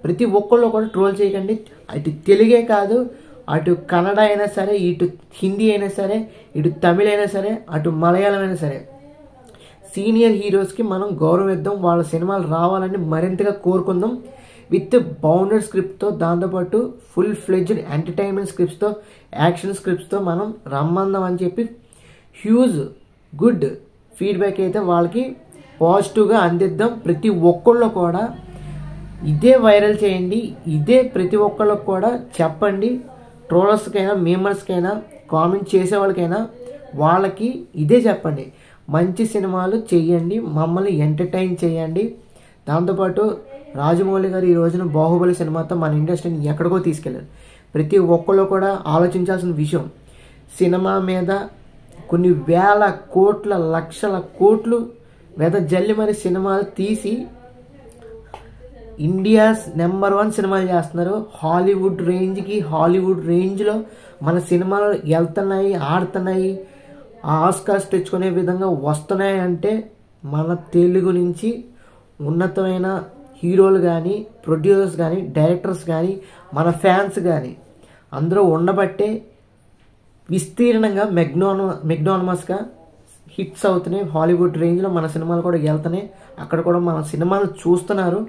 ప్రతి ఒక్కళ్ళు కూడా ట్రోల్ చేయకండి. అటు తెలుగే కాదు, అటు కన్నడ అయినా సరే, ఇటు హిందీ అయినా సరే, ఇటు తమిళ అయినా సరే, అటు మలయాళం అయినా సరే, సీనియర్ హీరోస్కి మనం గౌరవం ఇద్దాం. వాళ్ళ సినిమాలు రావాలని మరింతగా కోరుకుందాం. విత్ బౌండెడ్ స్క్రిప్ట్తో, దాంతోపాటు ఫుల్ ఫ్లెడ్జ్డ్ ఎంటర్టైన్మెంట్ స్క్రిప్ట్స్తో, యాక్షన్ స్క్రిప్ట్స్తో మనం రమ్మందాం అని చెప్పి హ్యూజ్ గుడ్ ఫీడ్బ్యాక్ అయితే వాళ్ళకి పాజిటివ్గా అందిద్దాం. ప్రతి ఒక్కళ్ళు కూడా ఇదే వైరల్ చేయండి, ఇదే ప్రతి ఒక్కళ్ళకి కూడా చెప్పండి. ట్రోలర్స్కైనా, మీమర్స్కైనా, కామెంట్ చేసే వాళ్ళకైనా వాళ్ళకి ఇదే చెప్పండి. మంచి సినిమాలు చేయండి, మమ్మల్ని ఎంటర్టైన్ చేయండి. దాంతోపాటు రాజమౌళి గారు ఈ రోజున బాహుబలి సినిమాతో మన ఇండస్ట్రీని ఎక్కడికో తీసుకెళ్ళారు. ప్రతి ఒక్కళ్ళు కూడా ఆలోచించాల్సిన విషయం, సినిమా మీద కొన్ని వేల కోట్ల, లక్షల కోట్లు వెదజల్లి మరి సినిమాలు తీసి ఇండియాస్ నెంబర్ 1 సినిమాలు చేస్తున్నారు. హాలీవుడ్ రేంజ్లో మన సినిమాలు వెళ్తున్నాయి, ఆడుతున్నాయి, ఆస్కార్స్ తెచ్చుకునే విధంగా వస్తున్నాయి. అంటే మన తెలుగు నుంచి ఉన్నతమైన హీరోలు కానీ, ప్రొడ్యూసర్స్ కానీ, డైరెక్టర్స్ కానీ, మన ఫ్యాన్స్ కానీ అందరూ ఉండబట్టే విస్తీర్ణంగా మెగ్నానమస్గా హిట్స్ అవుతున్నాయి. హాలీవుడ్ రేంజ్లో మన సినిమాలు కూడా వెళ్తున్నాయి. అక్కడ కూడా మన సినిమాలు చూస్తున్నారు.